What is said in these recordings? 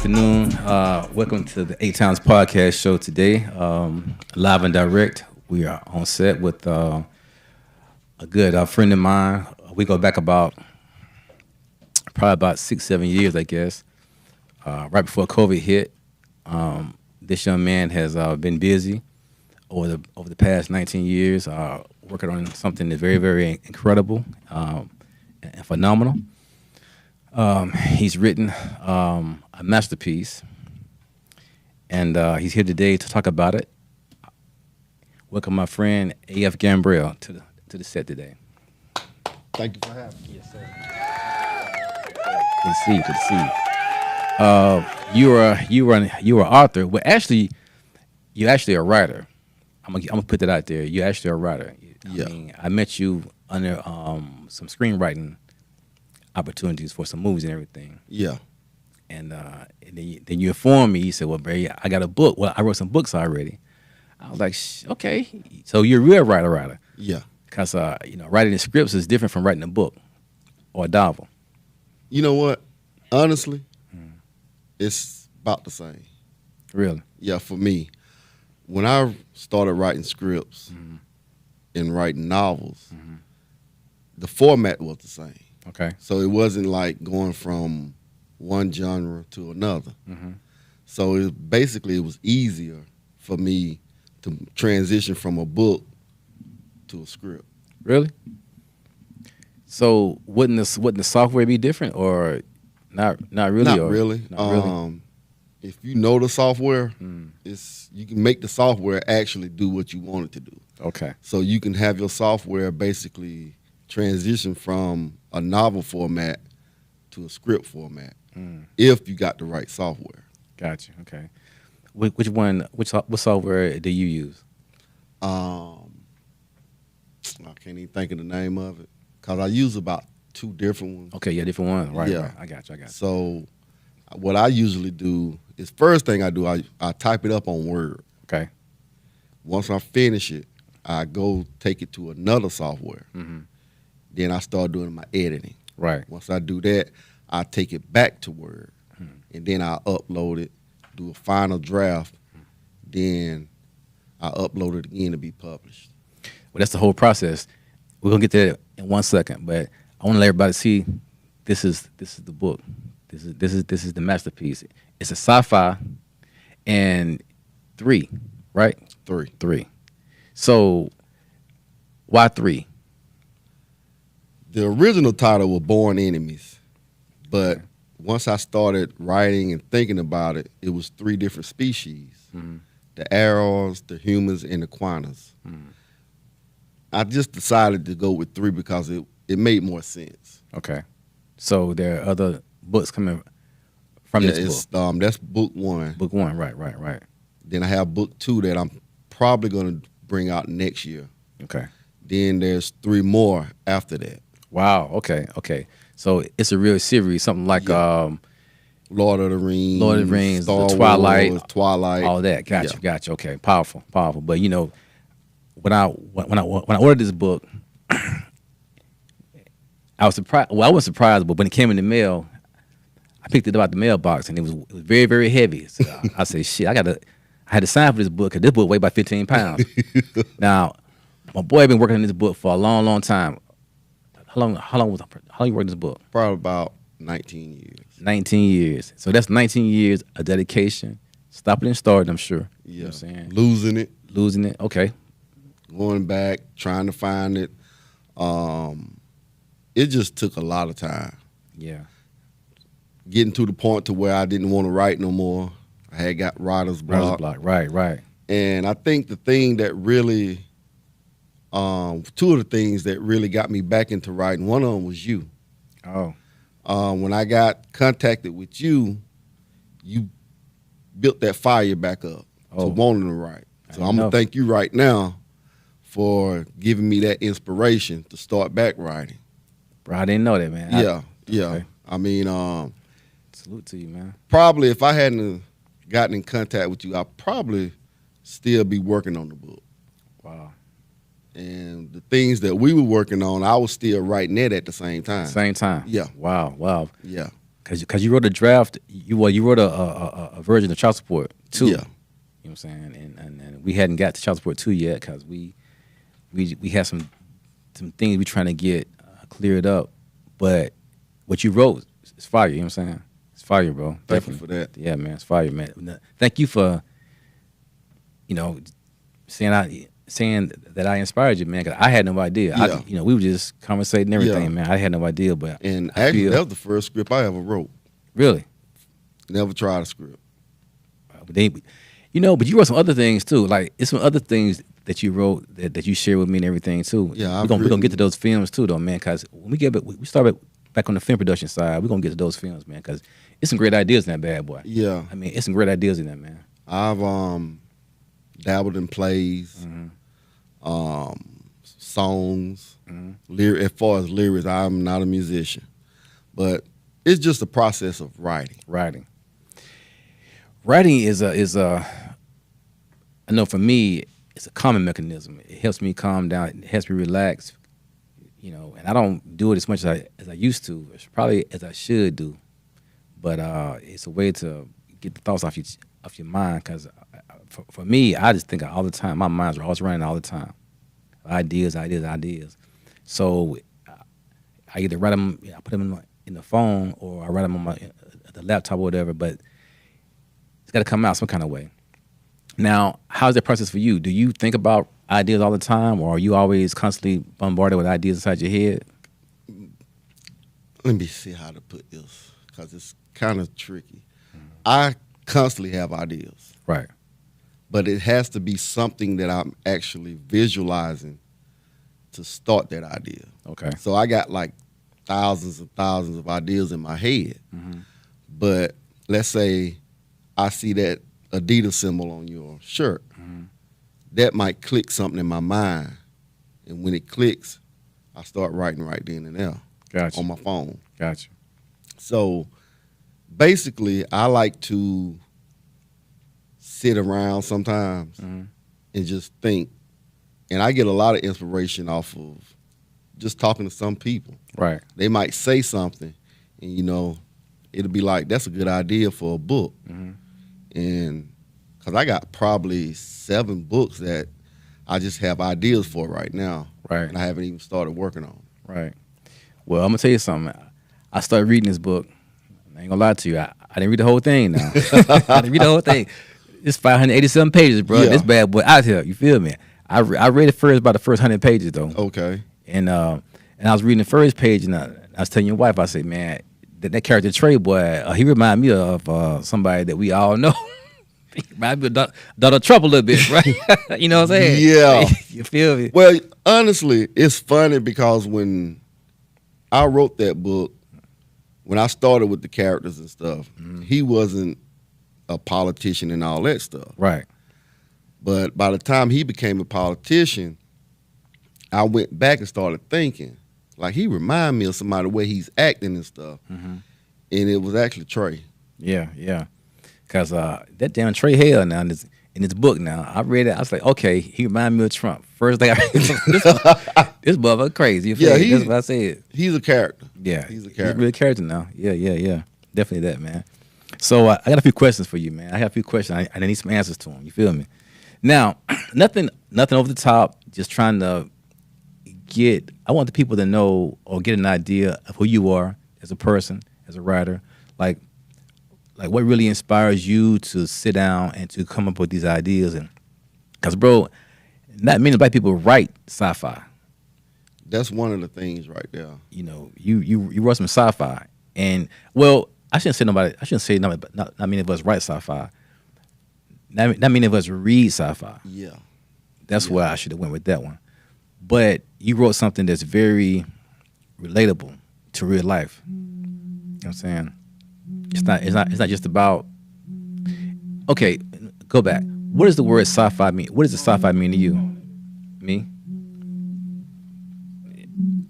afternoon. Welcome to the Atown's podcast show today. Live and direct. We are on set with a good friend of mine. We go back probably about 6-7 years, I guess. Right before COVID hit, this young man has been busy over the past 19 years, working on something that's very, very incredible and phenomenal. He's written a masterpiece, and he's here today to talk about it. Welcome my friend A.F. GAMBRELL to the set today. Thank you for having me. Yes, sir. Good to see you. Good to see you. You are an author. Well, actually, you're actually a writer. I'm gonna put that out there. You're actually a writer. Yeah. I mean, I met you under some screenwriting opportunities for some movies and everything. Yeah. And then you informed me. You said, "Well, Barry, I got a book. Well, I wrote some books already." I was like, "Okay, so you're a real writer." Yeah. Because writing the scripts is different from writing a book or a novel. You know what? Honestly, it's about the same. Really? Yeah, for me. When I started writing scripts and writing novels, the format was the same. Okay. So it wasn't like going from one genre to another. So it was easier for me to transition from a book to a script. Really? So wouldn't the software be different or not really? Not or, really. Not really? If you know the software, you can make the software actually do what you want it to do. Okay. So you can have your software basically transition from a novel format to a script format if you got the right software. Gotcha. Okay. What software do you use? I can't even think of the name of it because I use about 2 different ones. Okay, yeah, different ones. Right, Yeah. right. I got you. So what I usually do is first thing I do, I type it up on Word. Okay. Once I finish it, I go take it to another software. Then I start doing my editing. Right. Once I do that, I take it back to Word. And then I upload it, do a final draft. Then I upload it again to be published. Well, that's the whole process. We're gonna get to that in 1 second, but I want to let everybody see this is the book. This is the masterpiece. It's a sci-fi and 3, right? 3. 3. So why 3? The original title was Born Enemies, but once I started writing and thinking about it, it was 3 different species: the arrows, the humans, and the quantas. I just decided to go with 3 because it made more sense. Okay. So there are other books coming from this book. That's book 1. Book 1, right. Then I have book 2 that I'm probably going to bring out next year. Okay. Then there's 3 more after that. Wow. Okay. So it's a real series, something like Lord of the Rings, Star the Twilight, Wars, Twilight, all that. Gotcha. Okay, powerful. But when I ordered this book, I was surprised. Well, I wasn't surprised, but when it came in the mail, I picked it up out the mailbox, and it was very, very heavy. So I said, "Shit, I had to sign for this book because this book weighed about 15 pounds." Now, my boy had been working on this book for a long, long time. How long you worked on this book? Probably about 19 years. 19 years. So that's 19 years of dedication. Stopping and starting, I'm sure. Yeah. You know what I'm saying? Losing it. Okay. Going back, trying to find it. It just took a lot of time. Yeah. Getting to the point to where I didn't want to write no more. I had got writer's block. Right. And I think the thing that really, 2 of the things that really got me back into writing, one of them was you. Oh. When I got contacted with you, you built that fire back up to wanting to write. So I'm going to thank you right now for giving me that inspiration to start back writing. Bro, I didn't know that, man. Yeah. Okay. I mean, salute to you, man. probably if I hadn't gotten in contact with you, I'd probably still be working on the book. Wow. And the things that we were working on, I was still writing it at the same time. Same time. Yeah. Wow. Yeah. Because you wrote a draft. You wrote a version of Child Support 2. Yeah. You know what I'm saying? And we hadn't got to Child Support 2 yet because we had some things we trying to get cleared up. But what you wrote is fire. You know what I'm saying? It's fire, bro. Thank you for that. Yeah, man. It's fire, man. Thank you for, saying that I inspired you, man. Cause I had no idea. Yeah. We were just conversating and everything, Yeah. man. I had no idea, but And I actually, feel- that was the first script I ever wrote. really. Never tried a script. But but you wrote some other things too. Like it's some other things that you wrote that you share with me and everything too. Yeah, we're gonna get to those films too, though, man. Cause when we started back on the film production side, we're gonna get to those films, man. Cause it's some great ideas in that bad boy. Yeah. I mean, it's some great ideas in that, man. I've dabbled in plays, songs, as far as lyrics. I'm not a musician, but it's just a process of writing. Writing is I know for me, it's a calming mechanism. It helps me calm down. It helps me relax. And I don't do it as much as I used to, probably as I should do. But it's a way to get the thoughts off your mind. Because for me, I just think all the time. My mind's always running all the time. Ideas. So I either write them, I put them in the phone, or I write them on the laptop or whatever. But it's got to come out some kind of way. Now, how's that process for you? Do you think about ideas all the time, or are you always constantly bombarded with ideas inside your head? Let me see how to put this, because it's kind of tricky. I constantly have ideas. Right. But it has to be something that I'm actually visualizing to start that idea. Okay. So I got like thousands and thousands of ideas in my head. But let's say I see that Adidas symbol on your shirt. That might click something in my mind. And when it clicks, I start writing right then and there. Gotcha. On my phone. Gotcha. So basically, I like to sit around sometimes and just think. And I get a lot of inspiration off of just talking to some people. Right. They might say something, and it'll be like, that's a good idea for a book. And because I got probably 7 books that I just have ideas for right now. Right. And I haven't even started working on. Right. Well, I'm gonna tell you something. I started reading this book. I ain't gonna lie to you. I didn't read the whole thing now. I didn't read the whole thing. It's 587 pages, bro. Yeah. This bad boy out here. You feel me? I read it first, about the first 100 pages though. Okay. And I was reading the first page, and I was telling your wife, I said, man, that character Trey boy, he reminded me of somebody that we all know. He reminded me of Donald Trump a little bit, right? You know what I'm saying? Yeah. You feel me? Well, honestly, it's funny because when I wrote that book, when I started with the characters and stuff, he wasn't a politician and all that stuff. Right. But by the time he became a politician, I went back and started thinking, like, he reminded me of somebody, the way he's acting and stuff. And it was actually Trey. Yeah. Because that damn Trey Hale now in his book now, I read it. I was like, okay, he reminded me of Trump. First thing I read, this motherfucker crazy. You feel me? That's what I said. He's a character. Yeah, He's a character. He's a real character now. Yeah. Definitely that, man. So I got a few questions for you, man. I have a few questions. I need some answers to them. You feel me? Now, nothing over the top. Just trying to I want the people to know or get an idea of who you are as a person, as a writer. Like what really inspires you to sit down and to come up with these ideas. And because, bro, not many black people write sci-fi. That's one of the things right there. You wrote some sci-fi, and well, I shouldn't say nobody, but not many of us write sci-fi. Not many of us read sci-fi. Yeah. That's why I should have went with that one. But you wrote something that's very relatable to real life. You know what I'm saying? It's not just about. Okay, go back. What does the word sci-fi mean? What does the sci-fi mean to you? Me?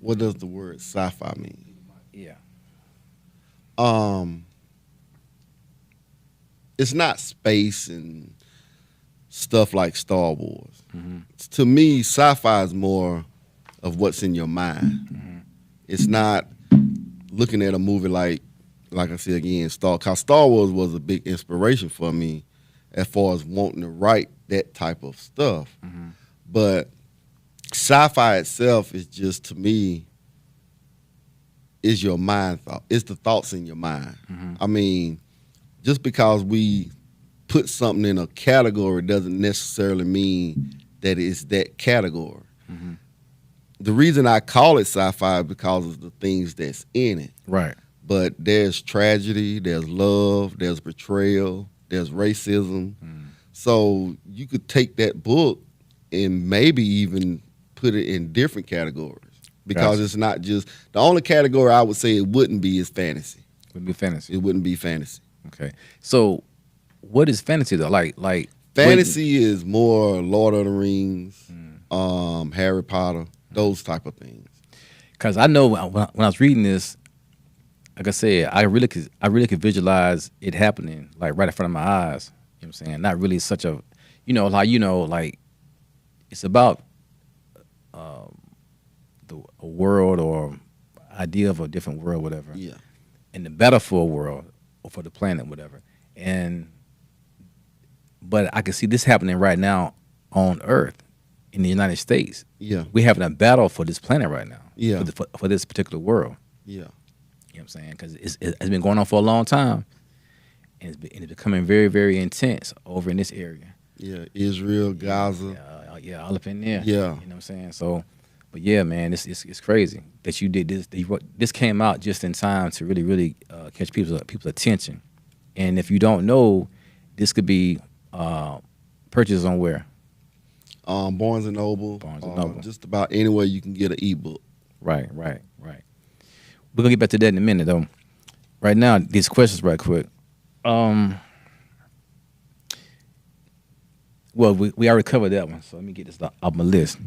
What does the word sci-fi mean? Yeah. It's not space and stuff like Star Wars. To me, sci-fi is more of what's in your mind. It's not looking at a movie like like I said again, Star Wars was a big inspiration for me as far as wanting to write that type of stuff. Mm-hmm. But sci-fi itself is just, to me, is your mind thought. It's the thoughts in your mind. Mm-hmm. I mean, just because we put something in a category doesn't necessarily mean that it's that category. Mm-hmm. The reason I call it sci-fi is because of the things that's in it. Right. But there's tragedy, there's love, there's betrayal, there's racism. Mm. So you could take that book and maybe even put it in different categories. Because Gotcha. it's not just, the only category I would say it wouldn't be is fantasy. Would be fantasy. It wouldn't be fantasy. Okay. So, what is fantasy though? Like Fantasy is more Lord of the Rings, Harry Potter, those type of things. Because I know when I was reading this, like I said, I really could visualize it happening like right in front of my eyes. You know what I'm saying? Not really such a, like it's about a world or idea of a different world, whatever. Yeah. And the battle for a world or for the planet, whatever. But I can see this happening right now on Earth in the United States. Yeah. We're having a battle for this planet right now. Yeah. For this particular world. Yeah. You know what I'm saying? Because it's been going on for a long time. And it's becoming very, very intense over in this area. Yeah. Israel, Gaza. Yeah, all up in there. Yeah. You know what I'm saying? So, but yeah, man, it's crazy that you did this. This came out just in time to really, really catch people's attention. And if you don't know, this could be purchased on where? Barnes and Noble. Barnes and Noble. Just about anywhere you can get an ebook. Right. We're gonna get back to that in a minute, though. Right now, these questions, right quick. Well, we already covered that one, so let me get this off my list.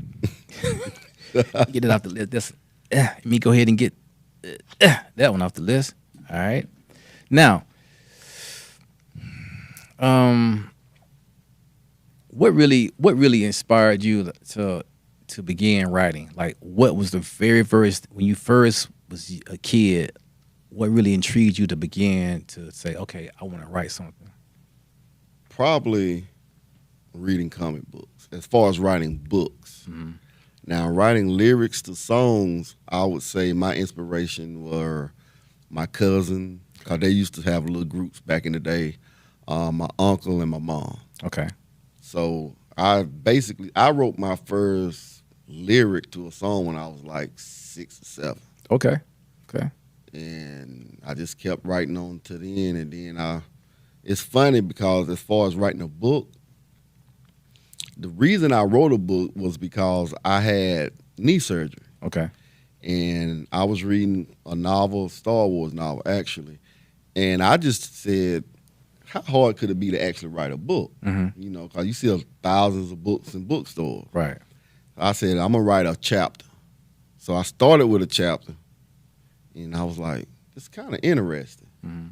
Get it off the list. Let me go ahead and get that one off the list. All right. Now, what really inspired you to begin writing? Like, what was the very first, when you first was a kid, what really intrigued you to begin to say, okay, I want to write something? Probably reading comic books, as far as writing books. Mm-hmm. Now, writing lyrics to songs, I would say my inspiration were my cousin, because they used to have little groups back in the day, my uncle and my mom. Okay. So I wrote my first lyric to a song when I was like 6 or 7. Okay. And I just kept writing on to the end. And then it's funny because as far as writing a book, the reason I wrote a book was because I had knee surgery. Okay. And I was reading a novel, Star Wars novel, actually. And I just said, how hard could it be to actually write a book? Mm-hmm. You know, because you see thousands of books in bookstores. Right. I said, I'm going to write a chapter. So I started with a chapter. And I was like, it's kind of interesting. Mm-hmm.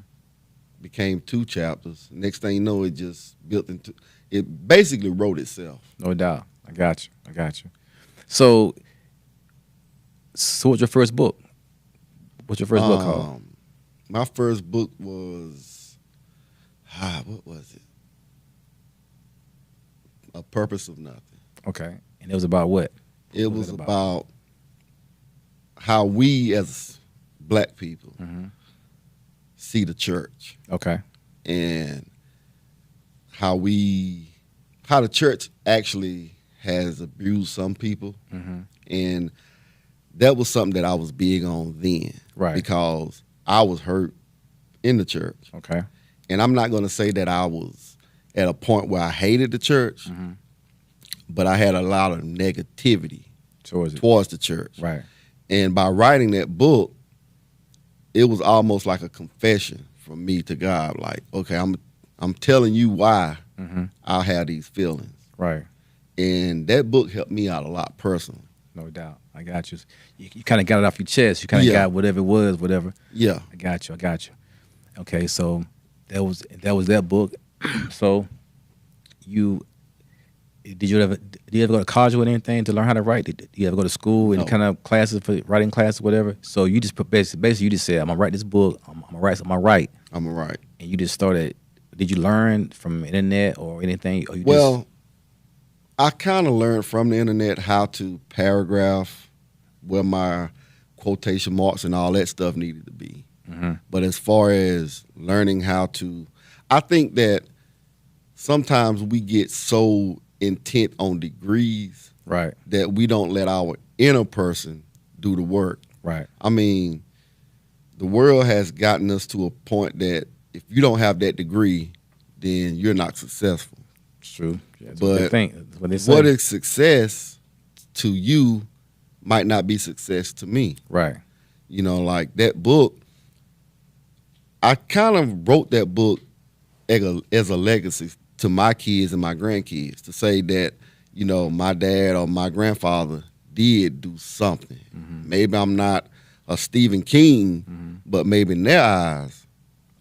Became 2 chapters. Next thing you know, it just built into, it basically wrote itself. No doubt. I got you. So what's your first book? What's your first book called? My first book was, what was it? A Purpose of Nothing. Okay. And it was about what? It was about how we as Black people see the church. Okay. And how the church actually has abused some people. Mm-hmm. And that was something that I was big on then. Right. Because I was hurt in the church. Okay. And I'm not going to say that I was at a point where I hated the church, but I had a lot of negativity towards the church. Right. And by writing that book, it was almost like a confession from me to God. Like, okay, I'm telling you why I have these feelings. Right. And that book helped me out a lot personally. No doubt. I got you. You kind of got it off your chest. You kind of got whatever it was, whatever. Yeah. I got you. Okay, so that was that book. So you did you ever go to college or anything to learn how to write? Did you ever go to school and No. kind of classes for writing classes, whatever? So you just basically you just said, I'm gonna write this book. I'm gonna write, I'm a right. and you just started. Did you learn from internet or anything? Or you Well, I kind of learned from the internet how to paragraph, where my quotation marks and all that stuff needed to be. But as far as learning how to, I think that sometimes we get so intent on degrees right, that we don't let our inner person do the work. right, I mean, the world has gotten us to a point that if you don't have that degree, then you're not successful. it's true. That's But what they think. That's what they say. What is success to you might not be success to me. Right, You know, like that book, I kind of wrote that book as a legacy to my kids and my grandkids to say that, you know, my dad or my grandfather did do something. Maybe I'm not a Stephen King, but maybe in their eyes,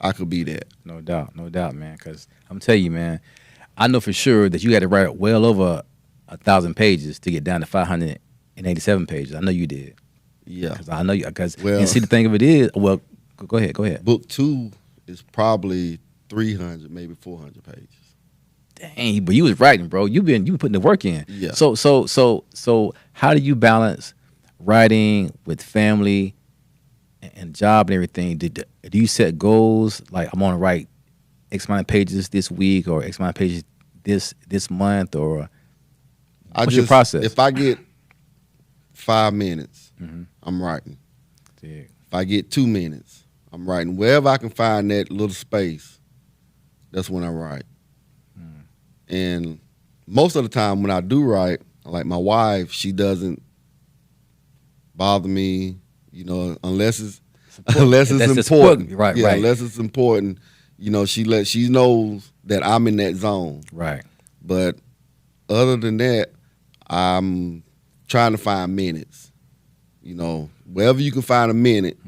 I could be that. no doubt, man. Because I'm telling you, man, I know for sure that you had to write well over 1,000 pages to get down to 587 pages. I know you did. Yeah. Because I know you. Because Well- and see, the thing of it is, well, go ahead. Book 2 is probably 300, maybe 400 pages. Dang, but you was writing, bro. You been putting the work in. Yeah. So how do you balance writing with family and job and everything? Do you set goals like I'm gonna write X amount of pages this week or X amount of pages this month, or what's your process? If I get 5 minutes, I'm writing. Yeah. If I get 2 minutes, I'm writing. Wherever I can find that little space, that's when I write. And most of the time when I do write, like my wife, she doesn't bother me, you know, unless it's That's important. right, yeah, right. unless it's important, you know, she knows that I'm in that zone. Right. But other than that, I'm trying to find minutes. You know, wherever you can find a minute,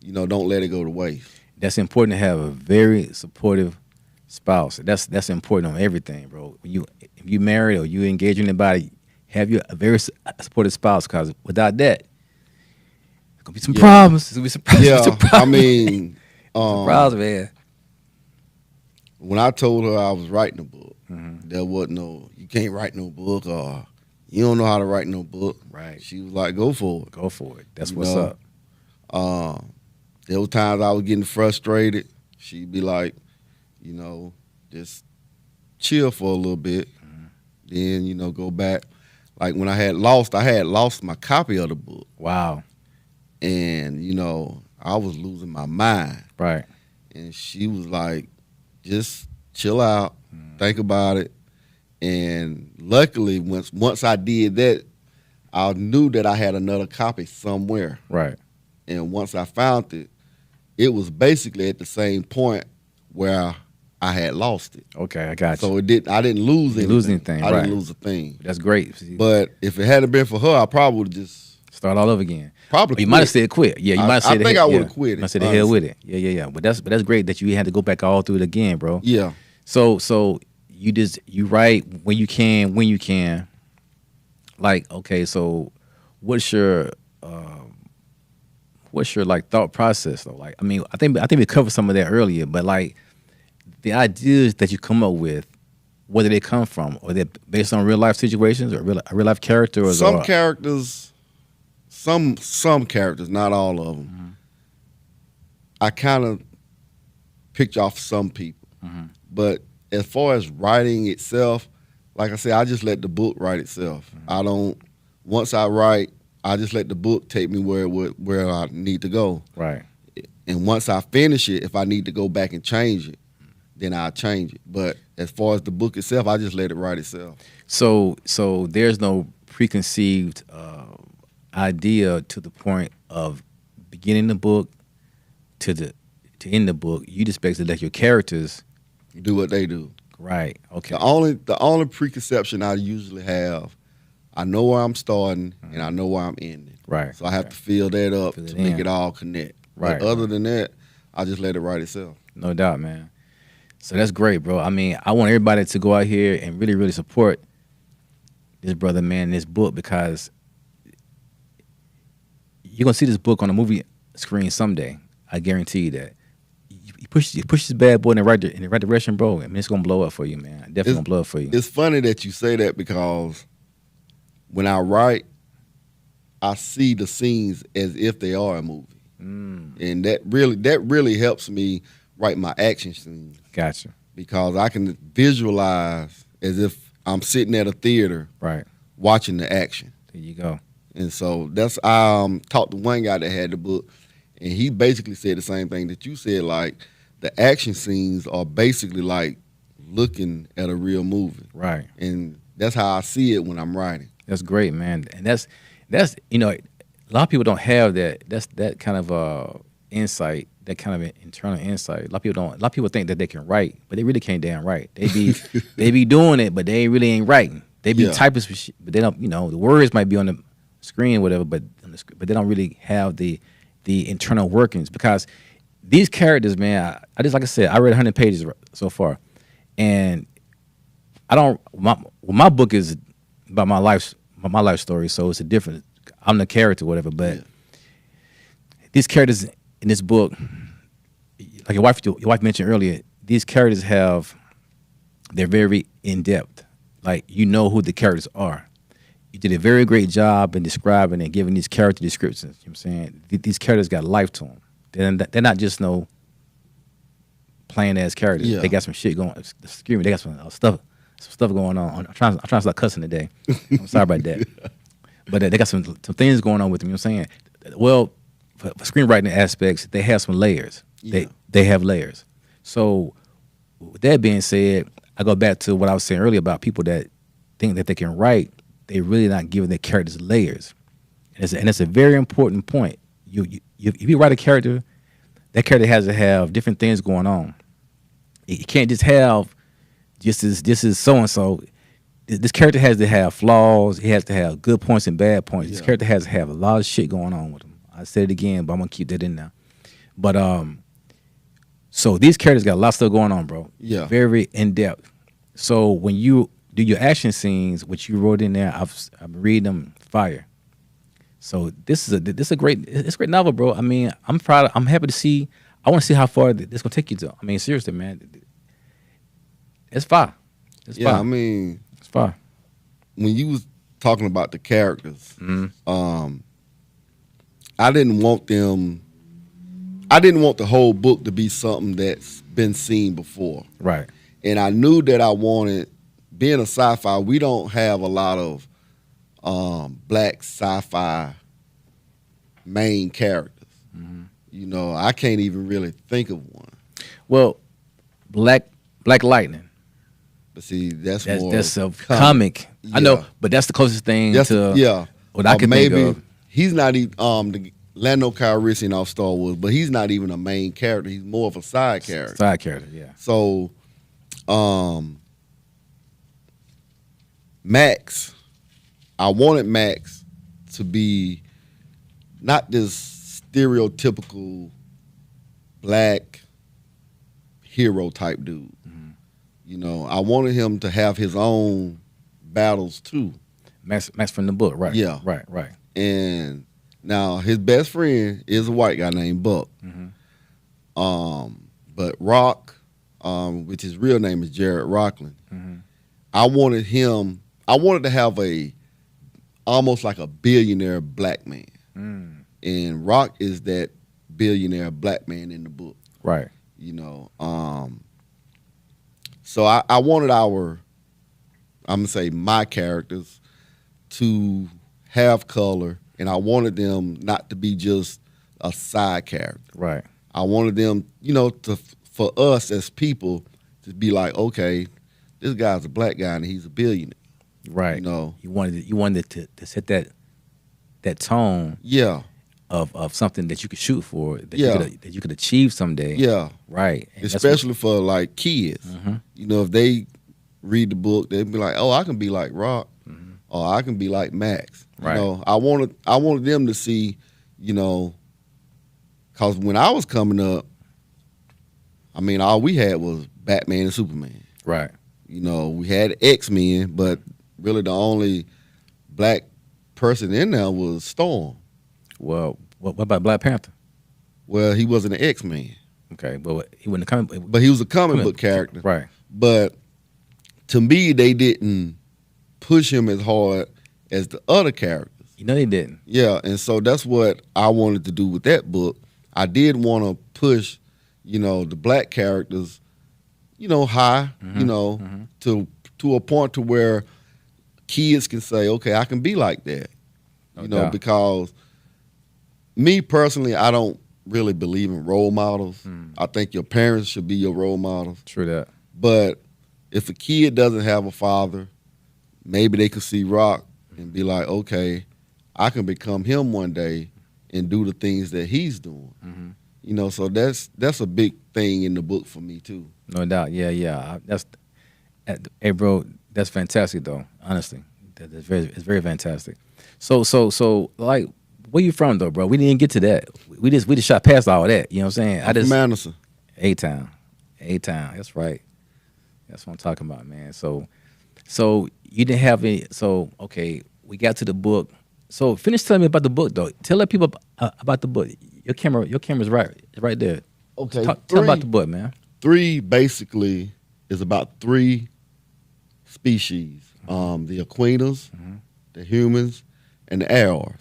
you know, don't let it go to waste. That's important to have a very supportive spouse. That's important on everything, bro. If you married or you engage in anybody, have a very supportive spouse, because without that, there's gonna be some problems. There's gonna be some problems. Yeah, some problems. I mean, some problems, man. when I told her I was writing a book, there wasn't no, you can't write no book, or you don't know how to write no book. Right. She was like, go for it. Go for it. That's You what's know? up. There were times I was getting frustrated. She'd be like, you know, just chill for a little bit. Then, you know, go back. Like when I had lost my copy of the book. Wow. And, you know, I was losing my mind. Right. And she was like, just chill out, think about it. And luckily, once I did that, I knew that I had another copy somewhere. Right. And once I found it, it was basically at the same point where I had lost it. Okay, I got you. So I didn't lose anything. Lose anything, I right. didn't lose a thing. That's great. See, But if it hadn't been for her, I probably would have just start all over again. probably Or you quit. might have said quit. Yeah, you I- might have said I think I would've quit it, You might have said the hell honestly. with it. Yeah. But that's great that you had to go back all through it again, bro. Yeah. So you write when you can. Like, okay, so what's your like thought process though? Like, I mean, I think we covered some of that earlier, but like the ideas that you come up with, where do they come from? Or they're based on real life situations or a real life character, or Some characters, some characters, not all of them. I kind of picked off some people, but as far as writing itself, like I said, I just let the book write itself. I don't. Once I write, I just let the book take me where I need to go. right. And once I finish it, if I need to go back and change it, then I'll change it. But as far as the book itself, I just let it write itself. So there's no preconceived idea to the point of beginning the book to end the book. You just basically let your characters. Do what they do. Right. Okay. The only preconception I usually have, I know where I'm starting and I know where I'm ending. Right. So I have to fill that up Fill it to make in. it all connect. Right, But other than that, I just let it write itself. No doubt, man. So that's great, bro. I mean, I want everybody to go out here and really, really support this brother, man, in this book, because you're gonna see this book on a movie screen someday. I guarantee you that. You push this bad boy in the right direction, bro. I mean, it's gonna blow up for you, man. Definitely gonna blow up for you. It's funny that you say that because when I write, I see the scenes as if they are a movie, and that really helps me write my action scenes. Gotcha. Because I can visualize as if I'm sitting at a theater, right, watching the action. There you go. And so that's I talked to one guy that had the book, and he basically said the same thing that you said. Like the action scenes are basically like looking at a real movie, right? And that's how I see it when I'm writing. That's great, man. And that's a lot of people don't have that. That's that kind of insight, that kind of internal insight. A lot of people think that they can write, but they really can't damn write. They be doing it, but they really ain't writing. They be typing some shit, but they don't. The words might be on the screen or whatever, but they don't really have the internal workings, because these characters, man, I just, like I said, I read 100 pages so far, and my book is about my life story, so it's a different. I'm the character, whatever, but these characters in this book, like your wife mentioned earlier, these characters they're very in depth. Like, who the characters are. You did a very great job in describing and giving these character descriptions. You know what I'm saying? These characters got life to them. They're not just no plain ass characters. Yeah. They got some shit going. Excuse me. They got some stuff going on. I'm trying to stop cussing today. I'm sorry about that. But they got some things going on with them. You know what I'm saying? Well, for screenwriting aspects, they have some layers. Yeah. They have layers. So with that being said, I go back to what I was saying earlier about people that think that they can write. They really not giving their characters layers, and it's a very important point. If you write a character, that character has to have different things going on. You can't just have just as so and so. This character has to have flaws. He has to have good points and bad points. This character has to have a lot of shit going on with him. I said it again, but I'm gonna keep that in there. But so these characters got a lot of stuff going on, bro. Yeah, very in depth. So when you do your action scenes, which you wrote in there, I've been reading them, fire. So it's a great novel, bro. I mean, I'm proud. I'm happy to see. I want to see how far this gonna take you to. I mean, seriously, man, it's fire. It's fire. I mean, it's fire. When you was talking about the characters, I didn't want them. I didn't want the whole book to be something that's been seen before, right? And I knew that I wanted. Being a sci-fi, we don't have a lot of black sci-fi main characters. I can't even really think of one. Well, Black Lightning. But see, that's a comic. Yeah. I know, but that's the closest thing to what I can think of. He's not even the Lando Calrissian off Star Wars, but he's not even a main character. He's more of a side character. Side character, yeah. So, Max, I wanted Max to be not this stereotypical black hero type dude. I wanted him to have his own battles too. Max from the book, right? Yeah. Right. And now his best friend is a white guy named Buck. But Rock, which his real name is Jared Rockland, I wanted to have almost like a billionaire black man. And Rock is that billionaire black man in the book. Right. So I wanted I'm going to say my characters to have color, and I wanted them not to be just a side character. Right. I wanted them, for us as people to be like, okay, this guy's a black guy and he's a billionaire. Right. You wanted to set that tone. Yeah. Of something that you could shoot for, that you could achieve someday. Yeah. Right. And especially for like kids. If they read the book, they'd be like, oh, I can be like Rock, or I can be like Max. Right. I wanted them to see, because when I was coming up, I mean, all we had was Batman and Superman. Right. We had X-Men, but really the only black person in there was Storm. Well, what about Black Panther? Well, he wasn't an X-Man, Okay, but he wasn't a comic. but he was a comic book character. Right. But to me, they didn't push him as hard as the other characters. You know they didn't. Yeah, and so that's what I wanted to do with that book. I did want to push, the black characters, high, to a point to where kids can say, okay, I can be like that. No doubt. Because me personally, I don't really believe in role models. I think your parents should be your role models. True that. But if a kid doesn't have a father, maybe they could see Rock and be like, okay, I can become him one day and do the things that he's doing. So that's a big thing in the book for me too. No doubt. Yeah. Hey, bro, that's fantastic though. Honestly, it's very fantastic. So, like, where you from though, bro? We didn't get to that. We just shot past all that. You know what I'm saying? I'm from Anderson. Atown. That's right. That's what I'm talking about, man. So you didn't have any. So okay, we got to the book. So finish telling me about the book though. Tell the people about the book. Your camera's right there. Okay, tell about the book, man. 3 basically is about 3 species: the Aquinas, the humans, and the Arrows.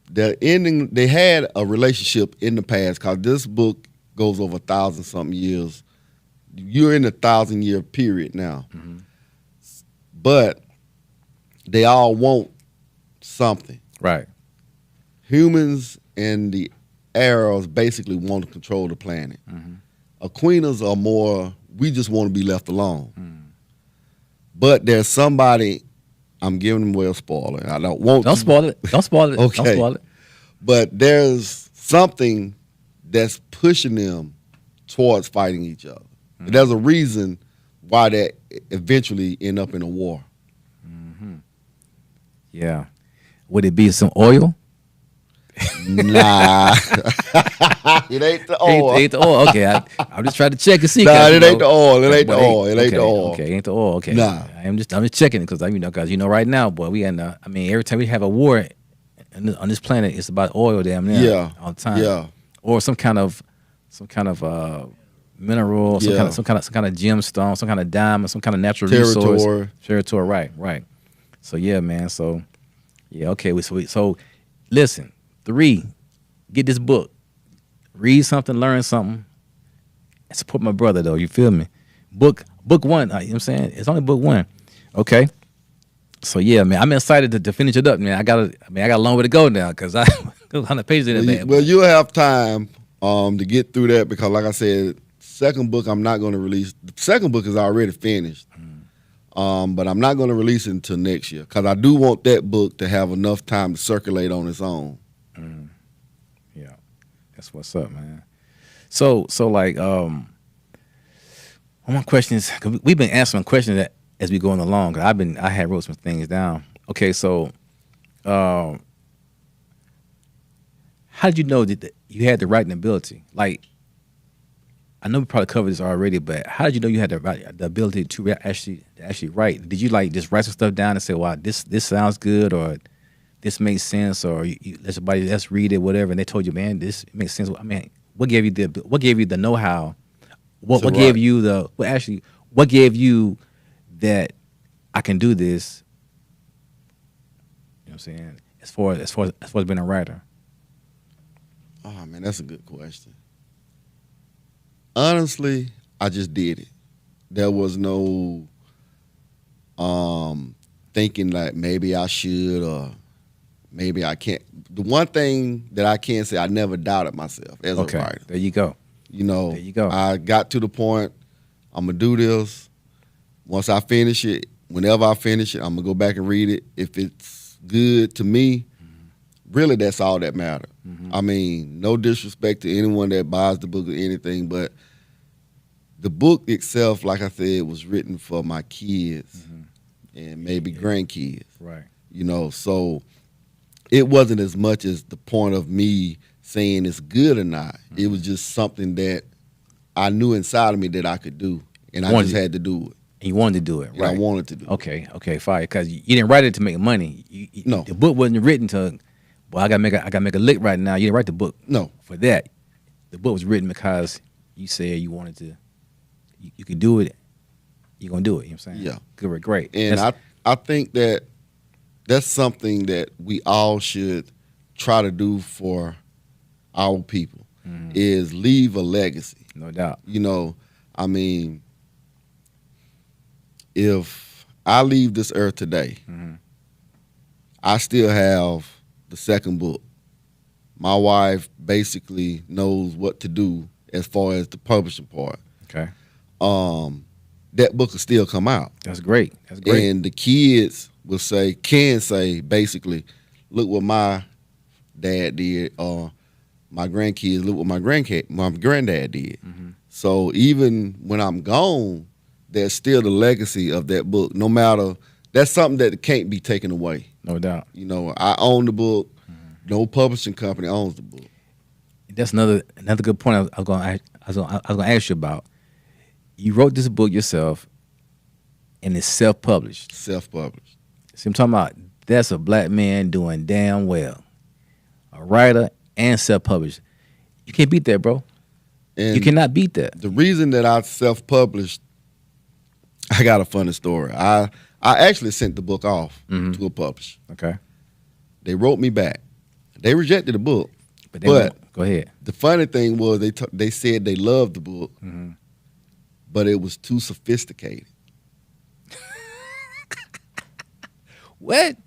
They're ending. They had a relationship in the past because this book goes over 1,000-something years. You're in a 1,000-year period now, but they all want something. Right. Humans and the Arrows basically want to control the planet. Aquinas are more, we just want to be left alone. But there's somebody, I'm giving them a spoiler. I don't want Don't spoil it. Don't spoil it. Okay. Don't spoil it. But there's something that's pushing them towards fighting each other. There's a reason why they eventually end up in a war. Yeah. Would it be some oil? Nah. It ain't the oil. Ain't the oil. Okay, I'm just trying to check and see. Nah, it ain't the oil. It ain't the oil. It ain't the oil. Okay, ain't the oil. Okay. Nah. I'm just checking it because right now, boy, we end up. I mean, every time we have a war on this planet, it's about oil, damn near. Yeah. All the time. Yeah. Or some kind of mineral, some kind of gemstone, some kind of diamond, some kind of natural resource. Territory. Right. So yeah, man. So yeah, okay. So listen, 3, get this book, read something, learn something, and support my brother though. You feel me? Book 1. You know what I'm saying? It's only book 1. Okay. So yeah, man, I'm excited to finish it up, man. I got a long way to go now because I 100 pages in it. Well, you'll have time to get through that because, like I said, second book I'm not going to release. The second book is already finished, but I'm not going to release it until next year because I do want that book to have enough time to circulate on its own. Yeah, that's what's up, man. So like, one of my questions, cause we've been answering questions that as we going along. Cause I had wrote some things down. Okay, so, how did you know that you had the writing ability? Like, I know we probably covered this already, but how did you know you had the ability to actually write? Did you like just write some stuff down and say, "Wow, this sounds good," or "This makes sense," or let somebody else read it, whatever, and they told you, "Man, this makes sense." I mean, what gave you the know-how? What gave you what gave you that I can do this? You know what I'm saying? As far as being a writer. Oh man, that's a good question. Honestly, I just did it. There was no thinking like maybe I should or maybe I can't. The one thing that I can say, I never doubted myself as a writer. There you go. There you go. I got to the point, I'm going to do this. Once I finish it, whenever I finish it, I'm going to go back and read it. If it's good to me, really that's all that matters. I mean, no disrespect to anyone that buys the book or anything, but the book itself, like I said, was written for my kids and maybe grandkids. Right. So it wasn't as much as the point of me saying it's good or not. It was just something that I knew inside of me that I could do, and I just had to do it. And you wanted to do it, and right? I wanted to do it. Okay, fire. Because you didn't write it to make money. No. The book wasn't written to. Well, I gotta make a lick right now. You didn't write the book. No. For that, the book was written because you said you wanted to. You could do it. You're gonna do it. You know what I'm saying? Yeah. Good, great. And I think that that's something that we all should try to do for our people, is leave a legacy. No doubt. You know, I mean, if I leave this earth today, I still have the second book. My wife basically knows what to do as far as the publishing part. Okay. That book will still come out. That's great. That's great. And the kids can say basically, look what my dad did, or my grandkids, look what my granddad did. So even when I'm gone, there's still the legacy of that book. No matter, that's something that can't be taken away. No doubt. You know, I own the book. No publishing company owns the book. That's another good point. I was gonna ask you about. You wrote this book yourself, and it's self-published. Self-published. See, I'm talking about that's a black man doing damn well. A writer and self-published. You can't beat that, bro. And you cannot beat that. The reason that I self-published, I got a funny story. I actually sent the book off to a publisher. Okay. They wrote me back. They rejected the book. But But go ahead. the funny thing was they said they loved the book, but it was too sophisticated. What?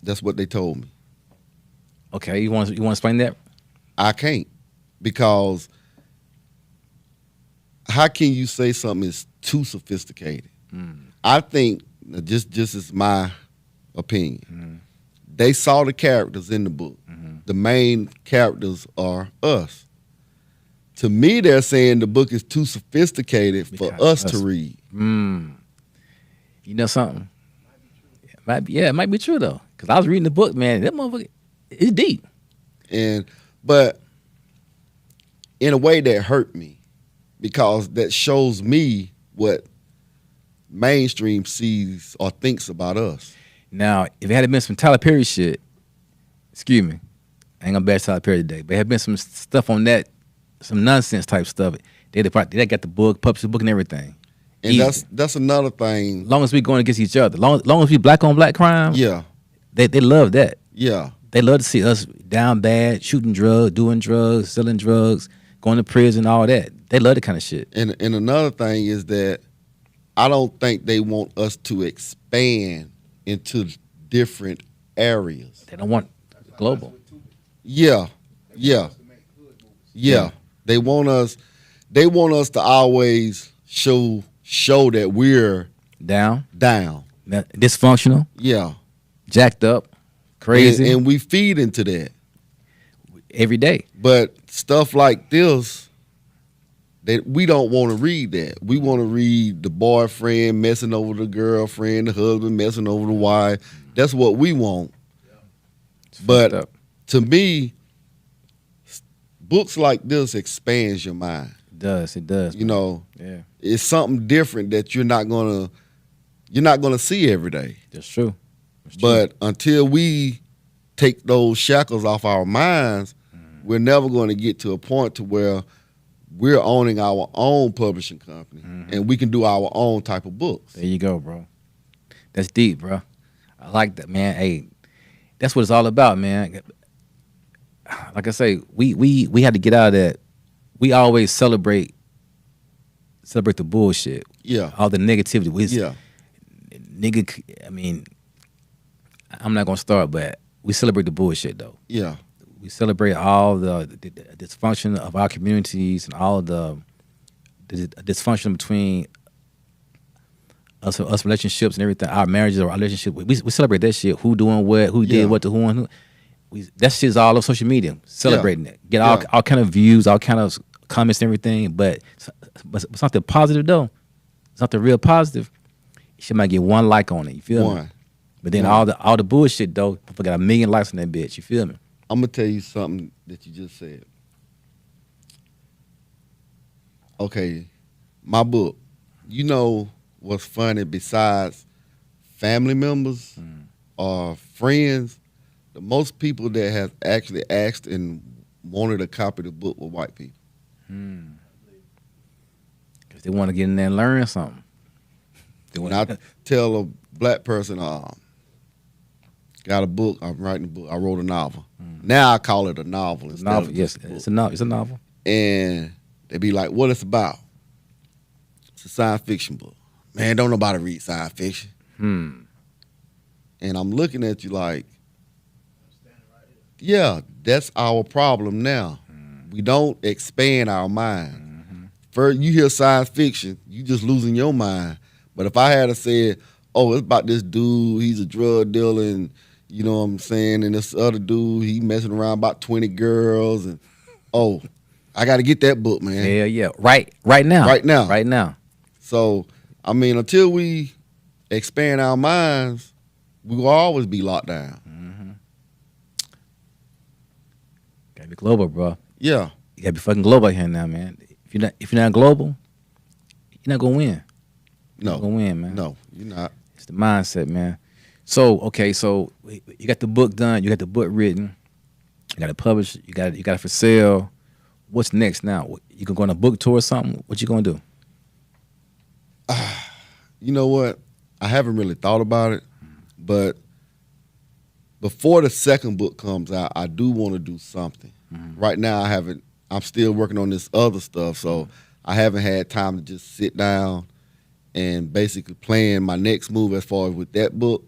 That's what they told me. Okay, you want to explain that? I can't, because how can you say something is too sophisticated? I think, just as my opinion, they saw the characters in the book. The main characters are us. To me, they're saying the book is too sophisticated for us to read. You know something? It might be true though. Because I was reading the book, man. That motherfucker, it's deep. But in a way that hurt me, because that shows me what mainstream sees or thinks about us. Now, if it had been some Tyler Perry shit, excuse me, I ain't gonna bash Tyler Perry today, but it had been some stuff on that, some nonsense type stuff. They got the book, published the book and everything. And that's another thing. Long as we going against each other, long as we black on black crime, Yeah. They love that. Yeah. They love to see us down bad, shooting drugs, doing drugs, selling drugs, going to prison, all that. They love that kind of shit. And another thing is that I don't think they want us to expand into different areas. They don't want global. Yeah. They want us to always show that we're Down, dysfunctional, Yeah. jacked up, crazy, And we feed into that. every day. But stuff like this, that we don't want to read that. We want to read the boyfriend messing over the girlfriend, the husband messing over the wife. That's what we want. But to me, books like this expands your mind. It does. You know, Yeah, it's something different that you're not gonna see every day. that's true. But until we take those shackles off our minds, we're never going to get to a point to where we're owning our own publishing company and we can do our own type of books. There you go, bro. That's deep, bro. I like that, man. Hey, that's what it's all about, man. Like I say, we had to get out of that. We always celebrate the bullshit. Yeah. All the negativity. Yeah. Nigga, I mean, I'm not gonna start, but we celebrate the bullshit though. Yeah. We celebrate all the dysfunction of our communities and all the dysfunction between us relationships and everything, our marriages or our relationship. We celebrate that shit. Who doing what? Who did what to who and who? That shit's all on social media. Celebrating it. Get all kind of views, all kind of comments and everything. But something positive though, something real positive. She might get one like on it. You feel me? But then all the bullshit though, people got 1 million likes on that bitch. You feel me? I'm gonna tell you something that you just said. Okay, my book. You know, what's funny besides family members or friends, the most people that have actually asked and wanted a copy of the book were white people. Because they want to get in there and learn something. They When want I tell a black person, got a book, I'm writing a book, I wrote a novel. Now I call it a novel instead novel. of Yes, just a book. it's a novel. It's a novel. And they be like, what it's about? It's a science fiction book. Man, don't nobody read science fiction. And I'm looking at you like, yeah, that's our problem now. We don't expand our mind. First, you hear science fiction, you just losing your mind. But if I had said, oh, it's about this dude, he's a drug dealer, and you know what I'm saying, and this other dude, he messing around about 20 girls, and oh, I got to get that book, man. Hell yeah. Right now. Right now. Right now. So, I mean, until we expand our minds, we will always be locked down. Gotta be global, bro. Yeah. You gotta be fucking global here now, man. If you're not global, you're not gonna win. You're No. not gonna win, man. No, you're not. It's the mindset, man. So okay, so you got the book done, you got the book written, you got it published, you got it for sale. What's next now? You gonna go on a book tour or something? What you gonna do? You know what? I haven't really thought about it, but before the second book comes out, I do want to do something. Right now, I haven't. I'm still working on this other stuff, so I haven't had time to just sit down and basically plan my next move as far as with that book.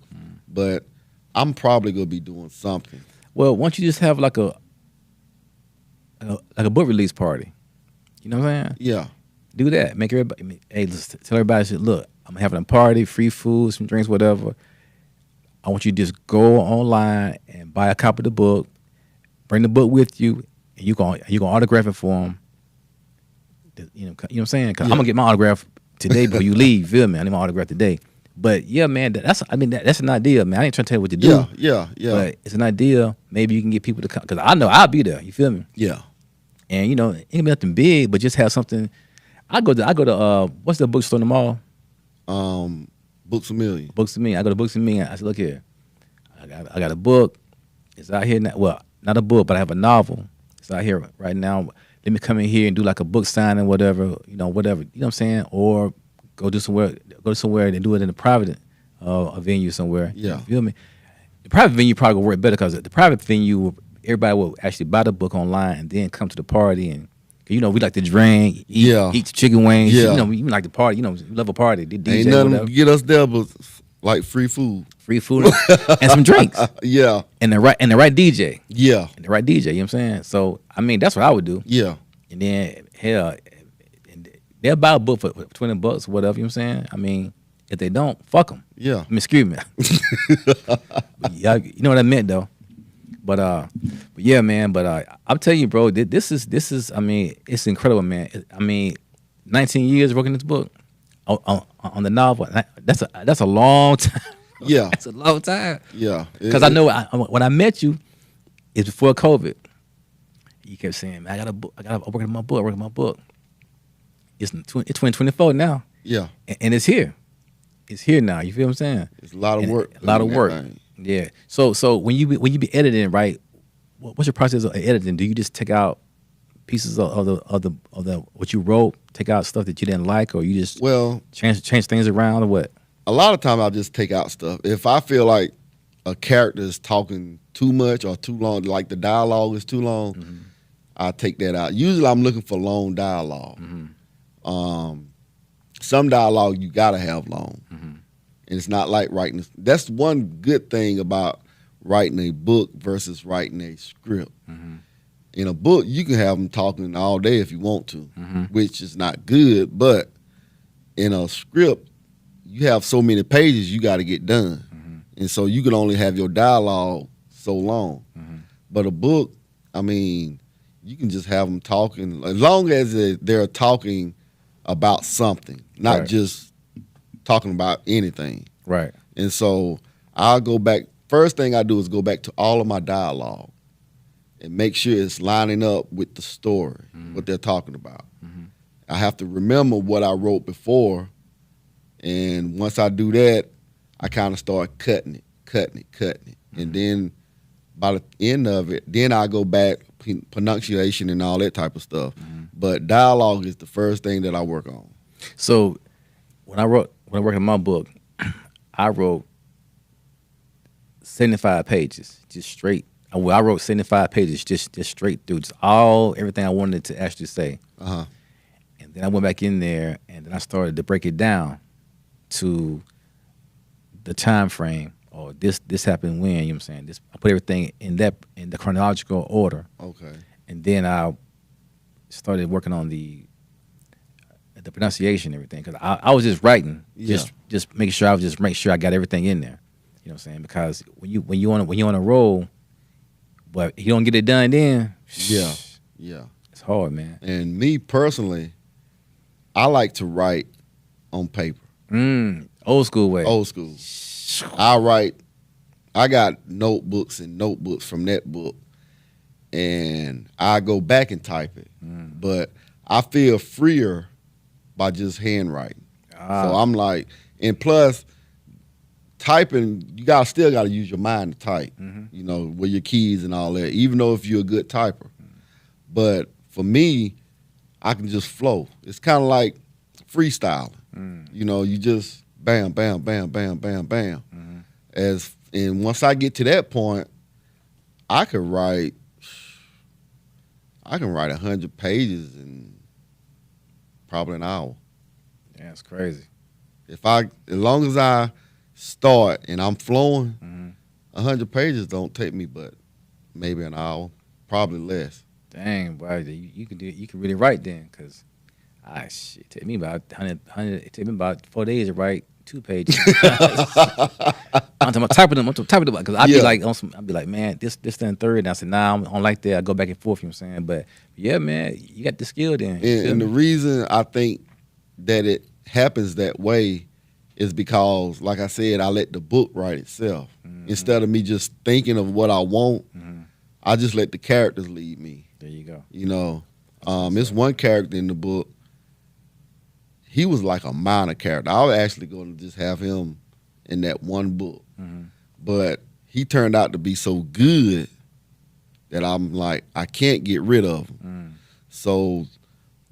But I'm probably gonna be doing something. Well, why don't you just have like a book release party? You know what I'm saying? Yeah, Do that. Make everybody. Hey, let's tell everybody. Look, I'm having a party, free food, some drinks, whatever. I want you to just go online and buy a copy of the book, bring the book with you, and you gonna autograph it for them. You know what I'm saying? Because I'm gonna get my autograph today before you leave. Feel me? I need my autograph today. But yeah, man, that's an idea, man. I ain't trying to tell you what to do. Yeah. But it's an idea. Maybe you can get people to come because I know I'll be there. You feel me? Yeah. And you know, it ain't gonna be nothing big, but just have something. I go to what's the bookstore in the mall? Books A Million. Books to Me. I go to Books to Me. I said, look here, I got a book. It's out here now. Well, not a book, but I have a novel. It's out here right now. Let me come in here and do like a book signing, whatever. You know what I'm saying? Or go somewhere and do it in a private a venue somewhere. Yeah. You feel me? The private venue probably will work better because the private venue, everybody will actually buy the book online and then come to the party and. You know, we like to drink, eat chicken wings. Yeah. You know, we like to party. You know, we love a party. The DJ, Ain't nothing whatever. to get us there but like free food. Free food and some drinks. Yeah. And the right DJ. Yeah. And the right DJ, you know what I'm saying? So, I mean, that's what I would do. Yeah. And then, hell, they'll buy a book for $20, whatever, you know what I'm saying? I mean, if they don't, fuck them. Yeah. I mean, excuse me. But y'all, you know what I meant, though. But yeah, man. But I'm telling you, bro, this is. I mean, it's incredible, man. I mean, 19 years working this book on the novel. That's a long time. Yeah. That's a long time. Yeah. Because I know when I met you, it's before COVID. You kept saying, man, I got a book. I'm working on my book. It's 2024 now. Yeah. And it's here. It's here now. You feel what I'm saying? It's a lot of work. A lot of work. Yeah. So when you be editing, right? What's your process of editing? Do you just take out pieces of the what you wrote, take out stuff that you didn't like, or you just change things around, or what? A lot of times I'll just take out stuff. If I feel like a character is talking too much or too long, like the dialogue is too long, I'll take that out. Usually I'm looking for long dialogue. Some dialogue you gotta have long. And it's not like writing. That's one good thing about writing a book versus writing a script. In a book, you can have them talking all day if you want to, which is not good. But in a script, you have so many pages you got to get done. And so you can only have your dialogue so long. But a book, I mean, you can just have them talking as long as they're talking about something, not just talking about anything. Right. And so I'll go back. First thing I do is go back to all of my dialogue and make sure it's lining up with the story, what they're talking about. I have to remember what I wrote before And once I do that, I kind of start cutting it. And then by the end of it, then I go back, pronunciation and all that type of stuff. But dialogue is the first thing that I work on. So when I worked on my book, I wrote 75 pages, just straight. Well, I wrote 75 pages just straight through, just everything I wanted to actually say. Uh-huh. And then I went back in there, and then I started to break it down to the time frame, or this happened when, you know what I'm saying? I put everything in the chronological order. Okay. And then I started working on the pronunciation and everything, because I was just writing, just making sure I got everything in there. You know what I'm saying? Because when you on a roll, but you don't get it done, then yeah, it's hard, man. And me personally, I like to write on paper. Old school way. Old school. I got notebooks and notebooks from that book, and I go back and type it. But I feel freer by just handwriting. So I'm like, and plus, typing, you still got to use your mind to type, you know, with your keys and all that, even though if you're a good typer. But for me, I can just flow. It's kind of like freestyling. You know, you just bam, bam, bam, bam, bam, bam. And once I get to that point, I can write 100 pages in probably an hour. Yeah, it's crazy. As long as I start and I'm flowing, 100 pages don't take me but maybe an hour, probably less. Dang, boy, you can really write then, because it take me about 100. It take me about 4 days to write 2 pages. I'm typing them because I'd be like, man, this then third, and I said, nah, I don't like that. I go back and forth. You know what I'm saying? But yeah, man, you got the skill then. And the reason I think that it happens that way is because, like I said, I let the book write itself. Instead of me just thinking of what I want, I just let the characters lead me. There you go. You know, it's one character in the book. He was like a minor character. I was actually going to just have him in that one book. But he turned out to be so good that I'm like, I can't get rid of him. So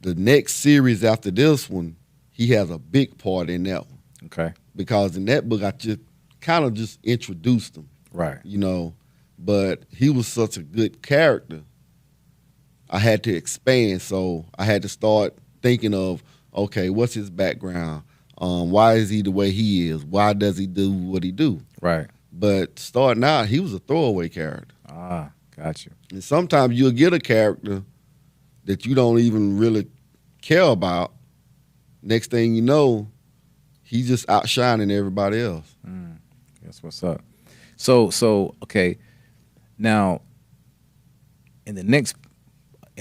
the next series after this one, he has a big part in that one. Okay. Because in that book, I just kind of just introduced him. Right. You know, but he was such a good character, I had to expand. So I had to start thinking of, okay, what's his background? Why is he the way he is? Why does he do what he do? Right. But starting out, he was a throwaway character. Got you. And sometimes you'll get a character that you don't even really care about. Next thing you know, he's just outshining everybody else. That's what's up. So okay. Now, in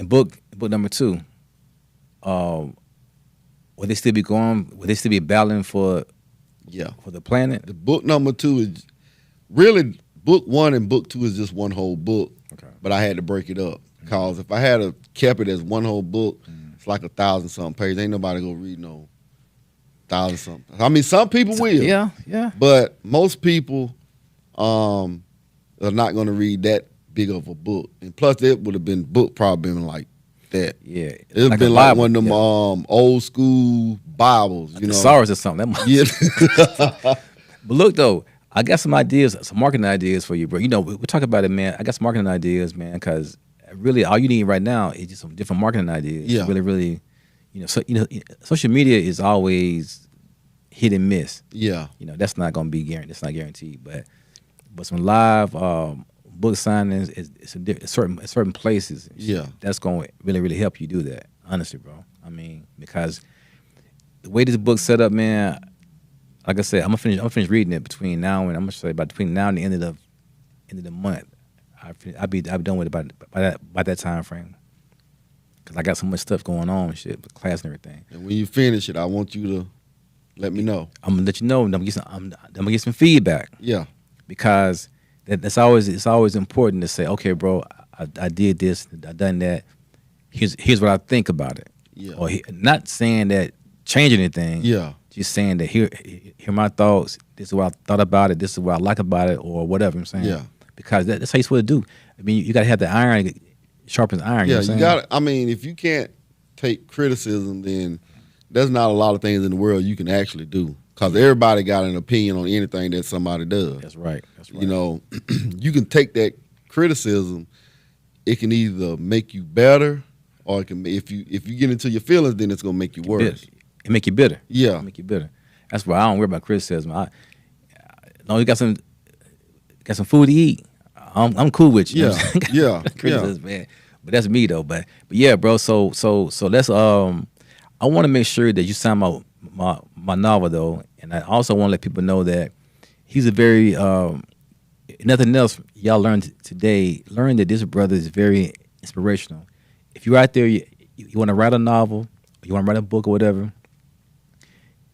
book number 2, would they still be going? Would they still be battling for the planet? The book number 2 is really book 1 and book 2 is just one whole book. Okay. But I had to break it up because if I had kept it as one whole book, it's like 1,000-something pages. Ain't nobody gonna read no 1,000-something. I mean, some people will. Yeah. But most people are not gonna read that big of a book. And plus, it would have been book probably been like that. Yeah, it would have been like one of them old school Bibles, like thesaurus or something. But look though, I got some ideas, some marketing ideas for you, bro. You know, we're talking about it, man. I got some marketing ideas, man, because really all you need right now is just some different marketing ideas. Yeah. Really, social media is always hit and miss. Yeah. You know, that's not gonna be guaranteed. That's not guaranteed. But some live book signings is certain places. Yeah. That's gonna really help you do that. Honestly, bro. I mean, because the way this book's set up, man. Like I said, I'm gonna finish reading it between now and between now and the end of the month. I'll be done with it by that time frame. Cause I got so much stuff going on and shit, with class and everything. And when you finish it, I want you to let me know. I'm gonna let you know. And I'm gonna get some feedback. Yeah. Because it's always important to say, okay, bro, I did this, I done that. Here's what I think about it. Yeah. Or not saying that change anything. Yeah. just saying that here my thoughts. This is what I thought about it. This is what I like about it, or whatever. I'm saying. Yeah. Because that's how you're supposed to do. I mean, you got to have the iron sharpens iron. Yeah, you know you got. I mean, if you can't take criticism, then there's not a lot of things in the world you can actually do. Because everybody got an opinion on anything that somebody does. That's right. That's right. You know, you can take that criticism. It can either make you better, or it can. If you get into your feelings, then it's gonna make you worse. It make you bitter. Yeah, it make you bitter. That's why I don't worry about criticism. As long as you got some food to eat, I'm cool with you. Yeah, yeah, criticism, man. But that's me though. But yeah, bro. So let's I want to make sure that you sign my novel though, and I also want to let people know that he's a very nothing else y'all learned today. Learn that this brother is very inspirational. If you're out there, you want to write a novel, you want to write a book or whatever,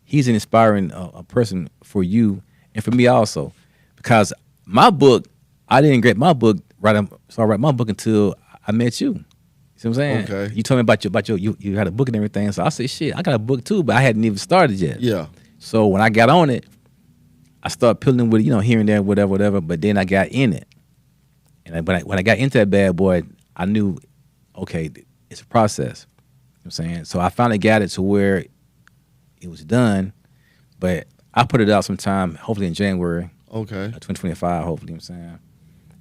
he's an inspiring a person for you and for me also. Because my book, I didn't get my book write my book until I met you. You see what I'm saying? Okay. You told me about you had a book and everything. So I said, shit, I got a book too, but I hadn't even started yet. Yeah. So when I got on it, I started peeling with, here and there, whatever. But then I got in it. And when I got into that bad boy, I knew, okay, it's a process. You know what I'm saying? So I finally got it to where it was done. But I put it out sometime, hopefully in January. Okay. 2025, hopefully, you know what I'm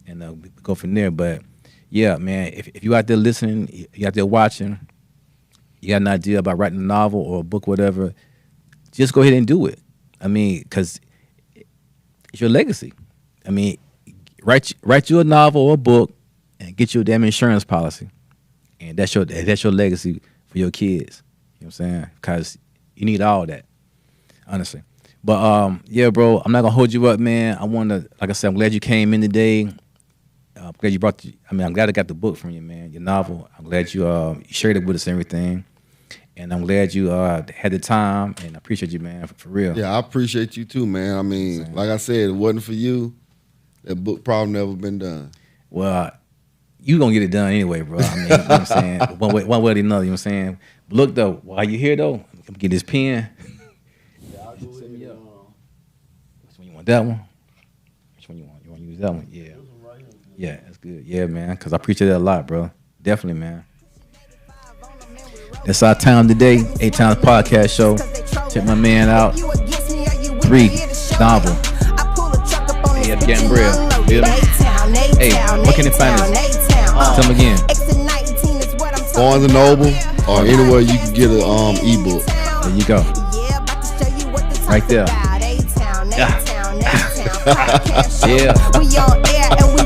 saying? And we go from there. But yeah, man, if you out there listening, you out there watching, you got an idea about writing a novel or a book, whatever, just go ahead and do it. I mean, because it's your legacy. I mean, write you a novel or a book and get you a damn insurance policy. And that's your legacy for your kids. You know what I'm saying? Because you need all that, honestly. But yeah, bro, I'm not gonna hold you up, man. I wanna, like I said, I'm glad you came in today. I'm glad you brought. I'm glad I got the book from you, man. Your novel. I'm glad you shared it with us and everything. And I'm glad you had the time, and I appreciate you, man, for real. Yeah, I appreciate you too, man. I mean, like I said, it wasn't for you, that book probably never been done. Well, you gonna get it done anyway, bro. I mean, you know what I'm saying? One way or another, you know what I'm saying? But look though, while you're here though, come get this pen. Yeah, I'll go ahead and, Which one you want? That one? Which one you want? You want to use that one? Yeah. Yeah, that's good. Yeah, man, because I appreciate that a lot, bro. Definitely, man. That's our town today. Atown podcast show. Check my man out. 3 novel. Hey, GAMBRELL. Hey, what can they find us? Tell them again. Barnes and Noble or anywhere you can get an ebook. There you go. Right there. Yeah. We on air and we